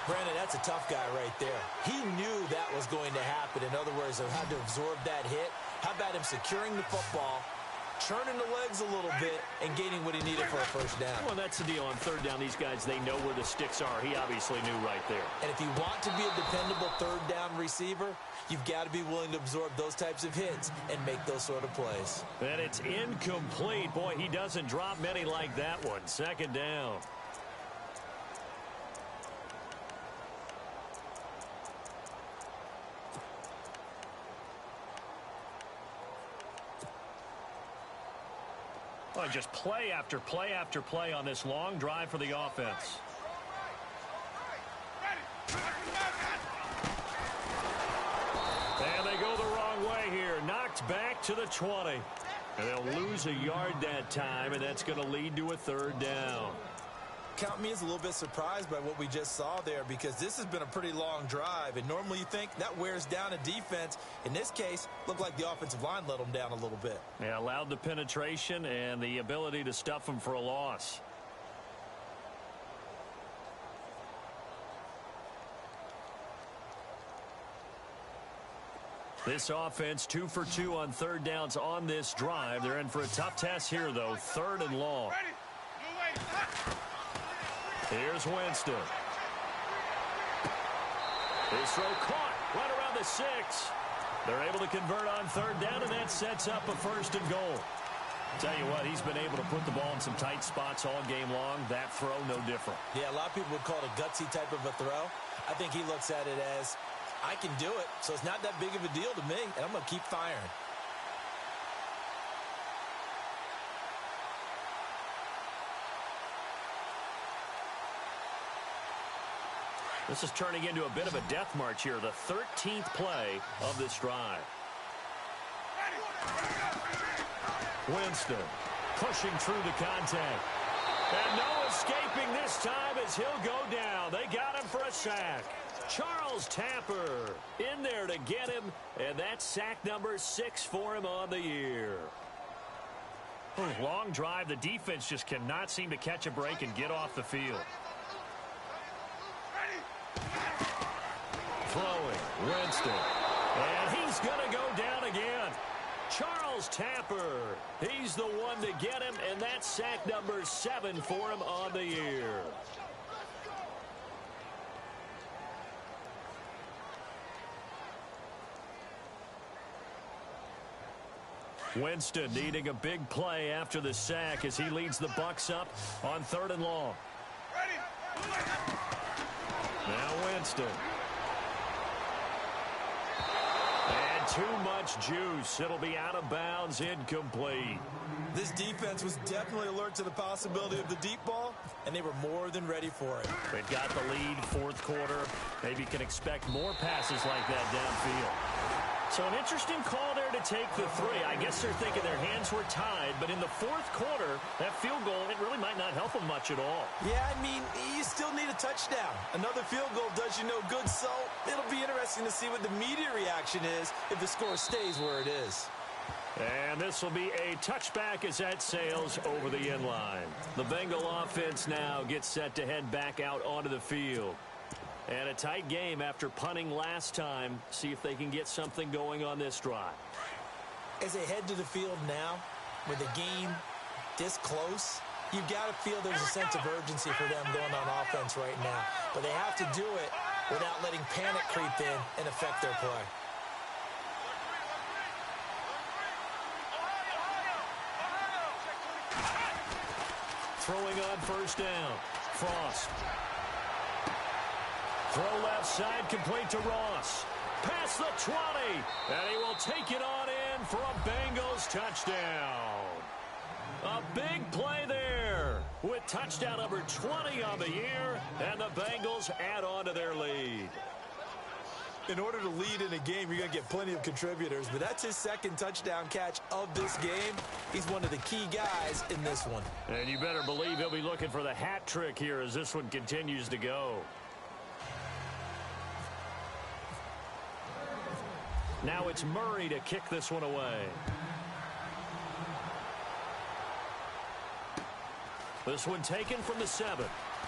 Brandon, that's a tough guy right there. He knew that was going to happen. In other words, he had to absorb that hit. How about him securing the football, churning the legs a little bit, and gaining what he needed for a first down? Well, that's the deal. On 3rd down, these guys, they know where the sticks are. He obviously knew right there. And if you want to be a dependable 3rd down receiver, you've got to be willing to absorb those types of hits and make those sort of plays. And it's incomplete. Boy, he doesn't drop many like that one. 2nd down. Well, just play after play after play on this long drive for the offense. And they go the wrong way here. Knocked back to the 20. And they'll lose a yard that time, and that's going to lead to a 3rd down. Count me as a little bit surprised by what we just saw there, because this has been a pretty long drive, and normally you think that wears down a defense. In this case, looked like the offensive line let them down a little bit. Yeah, allowed the penetration and the ability to stuff them for a loss. This offense 2 for 2 on 3rd downs on this drive. They're in for a tough test here, though. 3rd and long. Here's Winston. His throw caught right around the 6. They're able to convert on 3rd down, and that sets up a 1st and goal. Tell you what, he's been able to put the ball in some tight spots all game long. That throw, no different. Yeah, a lot of people would call it a gutsy type of a throw. I think he looks at it as, I can do it, so it's not that big of a deal to me, and I'm going to keep firing. This is turning into a bit of a death march here, the 13th play of this drive. Winston pushing through the contact. And no escaping this time as he'll go down. They got him for a sack. Charles Tapper in there to get him, and that's sack number 6 for him on the year. Long drive. The defense just cannot seem to catch a break and get off the field. Throwing, Winston. And he's going to go down again. Charles Tapper. He's the one to get him, and that's sack number 7 for him on the year. Winston needing a big play after the sack as he leads the Bucs up on 3rd and long. Now Winston. And too much juice. It'll be out of bounds, incomplete. This defense was definitely alert to the possibility of the deep ball, and they were more than ready for it. They've got the lead, 4th quarter. Maybe you can expect more passes like that downfield. So an interesting call there to take the 3. I guess they're thinking their hands were tied, but in the 4th quarter, that field goal, it really might not help them much at all. Yeah, I mean, you still need a touchdown. Another field goal does you no good, so it'll be interesting to see what the media reaction is if the score stays where it is. And this will be a touchback as that sails over the end line. The Bengal offense now gets set to head back out onto the field. And a tight game after punting last time. See if they can get something going on this drive. As they head to the field now, with the game this close, you've got to feel there's a sense of urgency for them going on offense right now. But they have to do it without letting panic creep in and affect their play. Throwing on 1st down. Frost. Throw left side, complete to Ross. Past the 20, and he will take it on in for a Bengals touchdown. A big play there with touchdown number 20 on the year, and the Bengals add on to their lead. In order to lead in a game, you're going to get plenty of contributors, but that's his 2nd touchdown catch of this game. He's one of the key guys in this one. And you better believe he'll be looking for the hat trick here as this one continues to go. Now it's Murray to kick this one away. This one taken from the 7.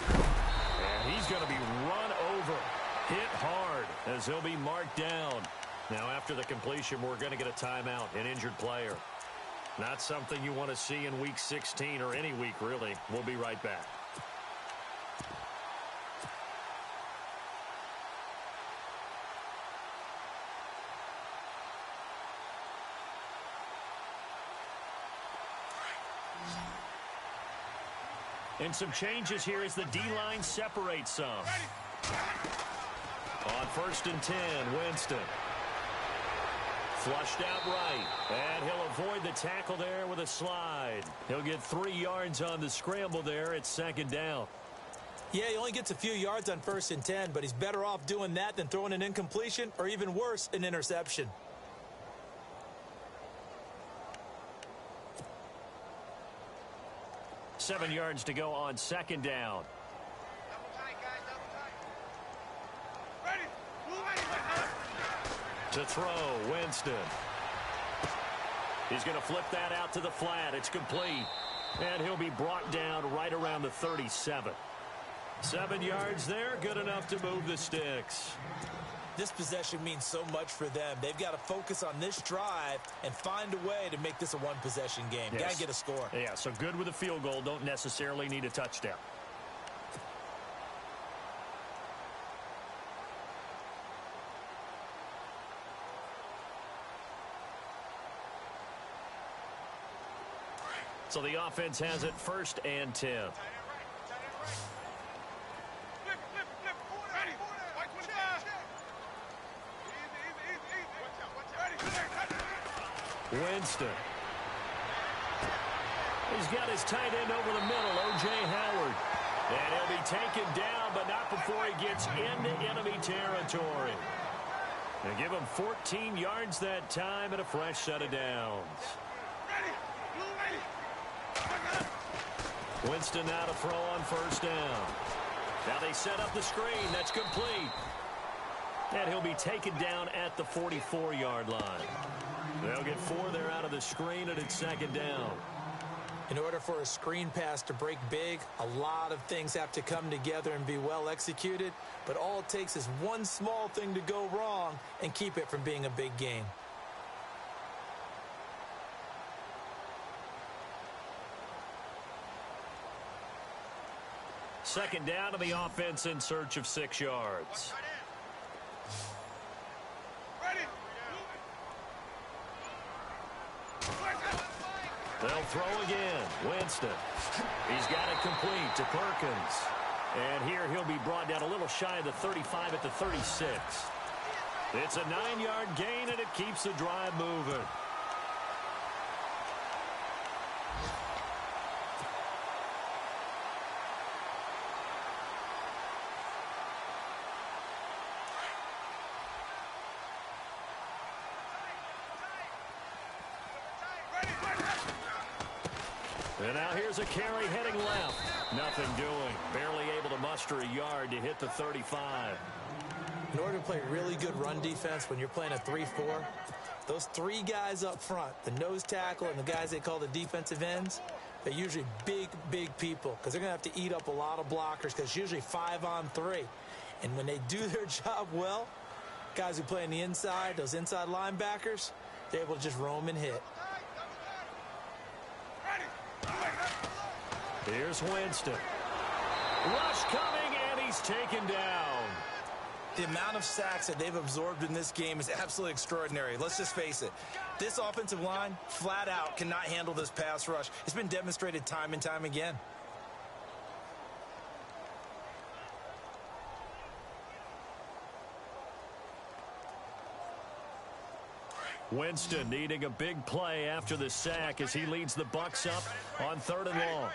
And he's going to be run over. Hit hard as he'll be marked down. Now after the completion, we're going to get a timeout, an injured player. Not something you want to see in Week 16 or any week, really. We'll be right back. And some changes here as the D-line separates some. On 1st and 10, Winston. Flushed out right. And he'll avoid the tackle there with a slide. He'll get 3 yards on the scramble there at 2nd down. Yeah, he only gets a few yards on 1st and 10, but he's better off doing that than throwing an incompletion or even worse, an interception. Seven yards to go on 2nd down. To throw, Winston. He's going to flip that out to the flat. It's complete. And he'll be brought down right around the 37. 7 yards there, good enough to move the sticks. This possession means so much for them. They've got to focus on this drive and find a way to make this a one-possession game. Yes. Got to get a score. Yeah, so good with a field goal. Don't necessarily need a touchdown. So the offense has it 1st and 10. Winston. He's got his tight end over the middle, O.J. Howard. And he'll be taken down, but not before he gets into enemy territory. And give him 14 yards that time and a fresh set of downs. Winston now to throw on 1st down. Now they set up the screen. That's complete. And he'll be taken down at the 44-yard line. They'll get 4 there out of the screen, and it's 2nd down. In order for a screen pass to break big, a lot of things have to come together and be well executed. But all it takes is one small thing to go wrong and keep it from being a big game. Second down to the offense in search of 6 yards. They'll throw again. Winston. He's got it complete to Perkins. And here he'll be brought down a little shy of the 35 at the 36. It's a 9-yard gain, and it keeps the drive moving. And now here's a carry heading left. Nothing doing. Barely able to muster a yard to hit the 35. In order to play really good run defense when you're playing a 3-4, those three guys up front, the nose tackle and the guys they call the defensive ends, they're usually big, big people because they're going to have to eat up a lot of blockers because it's usually 5-on-3. And when they do their job well, guys who play on the inside, those inside linebackers, they're able to just roam and hit. Here's Winston. Rush coming, and he's taken down. The amount of sacks that they've absorbed in this game is absolutely extraordinary. Let's just face it. This offensive line, flat out, cannot handle this pass rush. It's been demonstrated time and time again. Winston needing a big play after the sack as he leads the Bucs up on 3rd and long.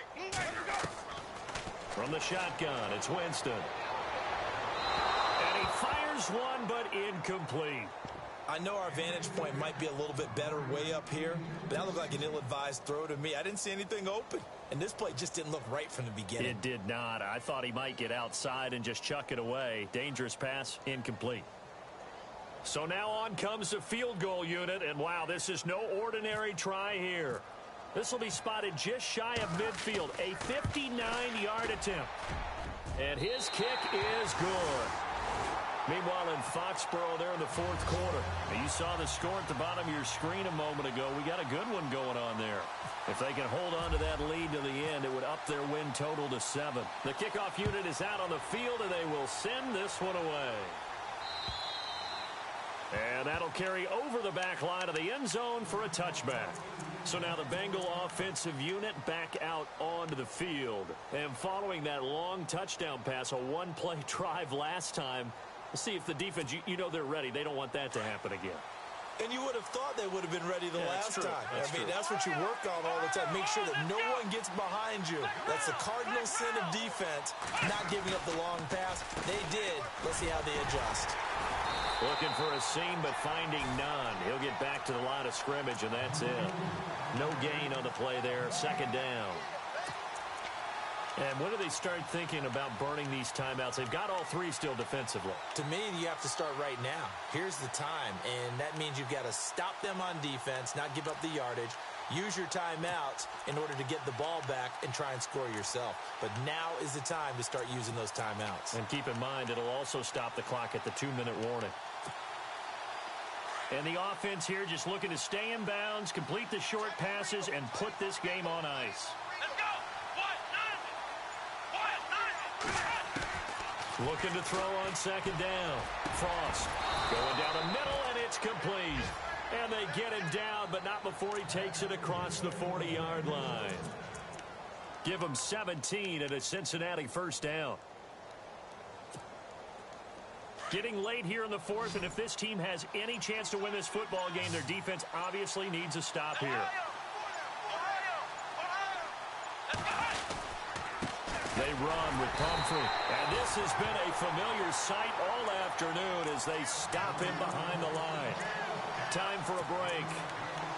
From the shotgun, it's Winston. And he fires one, but incomplete. I know our vantage point might be a little bit better way up here, but that looked like an ill-advised throw to me. I didn't see anything open, and this play just didn't look right from the beginning. It did not. I thought he might get outside and just chuck it away. Dangerous pass, incomplete. So now on comes the field goal unit, and wow, this is no ordinary try here. This will be spotted just shy of midfield, a 59-yard attempt. And his kick is good. Meanwhile, in Foxborough, there in the 4th quarter. Now, you saw the score at the bottom of your screen a moment ago. We got a good one going on there. If they can hold on to that lead to the end, it would up their win total to 7. The kickoff unit is out on the field, and they will send this one away. And that'll carry over the back line of the end zone for a touchback. So now the Bengal offensive unit back out onto the field. And following that long touchdown pass, a one-play drive last time, let's see if the defense, you know they're ready. They don't want that to happen again. And you would have thought they would have been ready the last time. That's what you work on all the time. Make sure that no one gets behind you. That's the cardinal sin of defense, not giving up the long pass. They did. Let's see how they adjust. Looking for a seam, but finding none. He'll get back to the line of scrimmage, and that's it. No gain on the play there. 2nd down. And when do they start thinking about burning these timeouts? They've got all 3 still defensively. To me, you have to start right now. Here's the time, and that means you've got to stop them on defense, not give up the yardage. Use your timeouts in order to get the ball back and try and score yourself. But now is the time to start using those timeouts. And keep in mind, it'll also stop the clock at the 2-minute warning. And the offense here just looking to stay in bounds, complete the short passes, and put this game on ice. Let's go! Looking to throw on 2nd down. Frost going down the middle, and it's complete. And they get him down, but not before he takes it across the 40-yard line. Give him 17 at a Cincinnati 1st down. Getting late here in the 4th, and if this team has any chance to win this football game, their defense obviously needs a stop here. They run with Pumphrey, and this has been a familiar sight all afternoon as they stop him behind the line. Time for a break.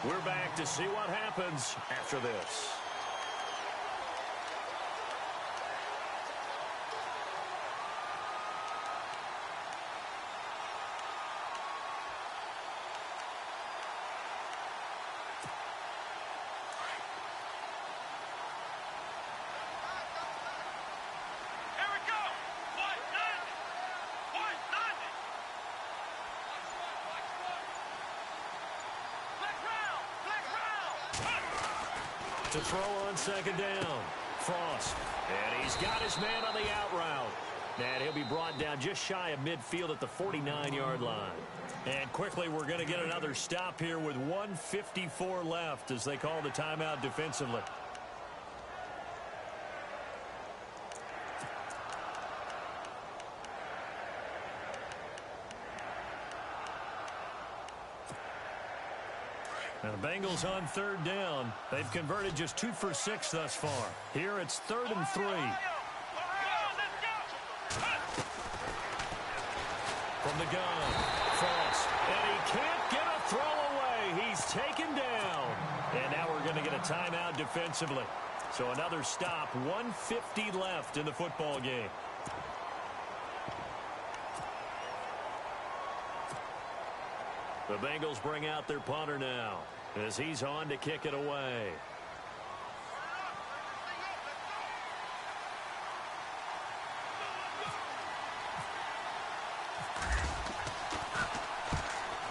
We're back to see what happens after this. To throw on 2nd down. Frost. And he's got his man on the out route. And he'll be brought down just shy of midfield at the 49-yard line. And quickly, we're going to get another stop here with 1:54 left as they call the timeout defensively. Now the Bengals on third down. They've converted just 2 for 6 thus far. Here it's 3rd and 3. From the gun, Frost, and he can't get a throw away. He's taken down. And now we're going to get a timeout defensively. So another stop, 1:50 left in the football game. The Bengals bring out their punter now as he's on to kick it away.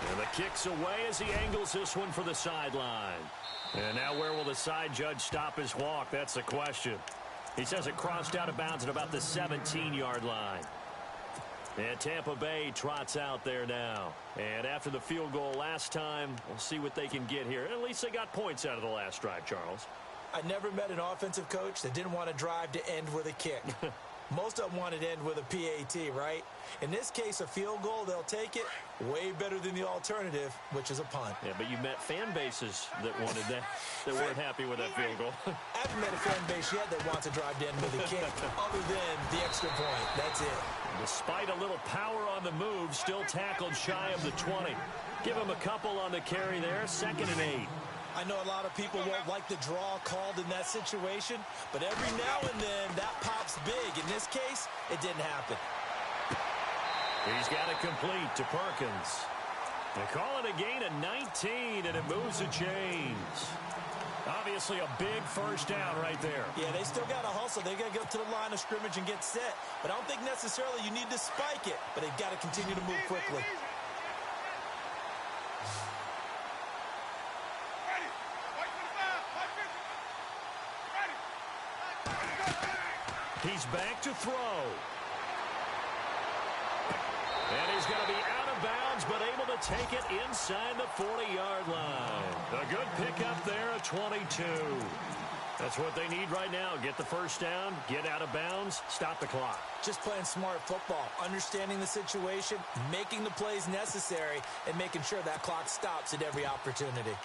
And the kick's away as he angles this one for the sideline. And now where will the side judge stop his walk? That's the question. He says it crossed out of bounds at about the 17-yard line. And Tampa Bay trots out there now. And after the field goal last time, we'll see what they can get here. At least they got points out of the last drive, Charles. I never met an offensive coach that didn't want to drive to end with a kick. Most of them wanted to end with a PAT, right? In this case, a field goal, they'll take it. Way better than the alternative, which is a punt. Yeah, but you met fan bases that wanted that, that weren't happy with that field goal. I haven't met a fan base yet that wants to drive to end with a kick, other than the extra point. That's it. Despite a little power on the move, still tackled shy of the 20. Give him a couple on the carry there, 2nd and 8. I know a lot of people won't like the draw called in that situation, but every now and then that pops big. In this case, it didn't happen. He's got it complete to Perkins. They call it a gain of 19, and it moves the chains. Obviously a big first down right there. Yeah, they still got to hustle. They got to get up to the line of scrimmage and get set. But I don't think necessarily you need to spike it, but they've got to continue to move quickly. He's back to throw. And he's going to be out of bounds, but able to take it inside the 40-yard line. A good pickup there at 22. That's what they need right now. Get the first down, get out of bounds, stop the clock. Just playing smart football, understanding the situation, making the plays necessary, and making sure that clock stops at every opportunity.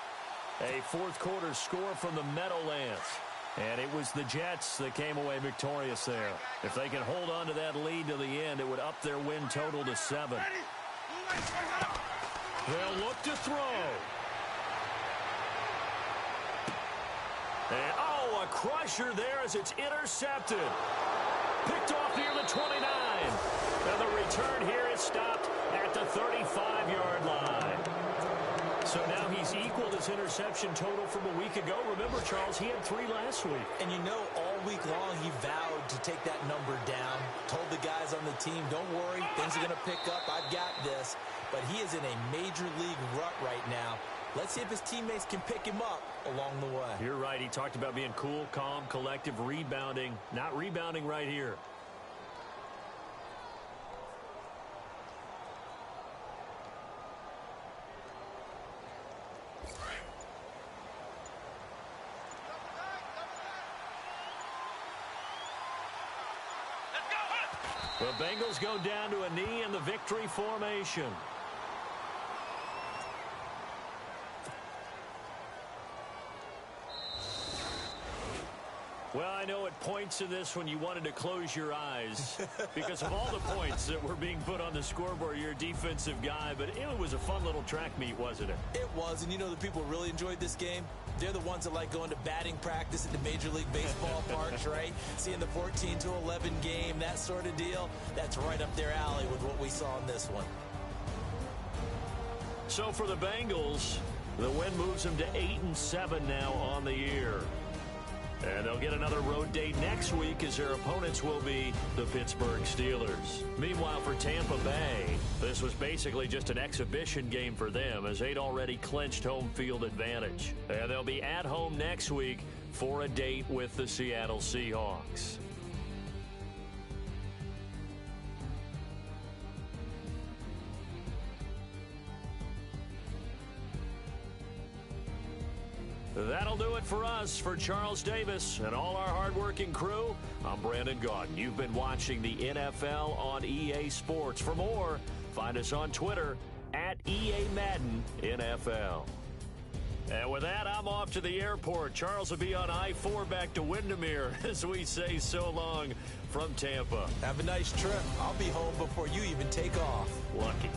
A fourth quarter score from the Meadowlands. And it was the Jets that came away victorious there. If they can hold on to that lead to the end, it would up their win total to 7. They'll look to throw. And, oh, a crusher there as it's intercepted. Picked off near the 29. And the return here is stopped at the 35-yard line. So now he's equaled his interception total from a week ago. Remember, Charles, he had 3 last week. And you know, all week long he vowed to take that number down. Told the guys on the team, don't worry, things are going to pick up. I've got this. But he is in a major league rut right now. Let's see if his teammates can pick him up along the way. You're right. He talked about being cool, calm, collective, rebounding. Not rebounding right here. The Bengals go down to a knee in the victory formation. Well, I know at points in this when you wanted to close your eyes because of all the points that were being put on the scoreboard. You're a defensive guy, but it was a fun little track meet, wasn't it? It was, and you know the people who really enjoyed this game? They're the ones that like going to batting practice at the Major League Baseball parks, right? Seeing the 14-11 game, that sort of deal. That's right up their alley with what we saw in this one. So for the Bengals, the win moves them to 8-7 now on the year. And they'll get another road date next week as their opponents will be the Pittsburgh Steelers. Meanwhile, for Tampa Bay, this was basically just an exhibition game for them as they'd already clinched home field advantage. And they'll be at home next week for a date with the Seattle Seahawks. for us. For Charles Davis and all our hardworking crew, I'm Brandon Gaudin. You've been watching the NFL on EA Sports. For more, find us on Twitter at EA Madden NFL. And with that, I'm off to the airport. Charles will be on I-4 back to Windermere as we say so long from Tampa. Have a nice trip. I'll be home before you even take off. Lucky.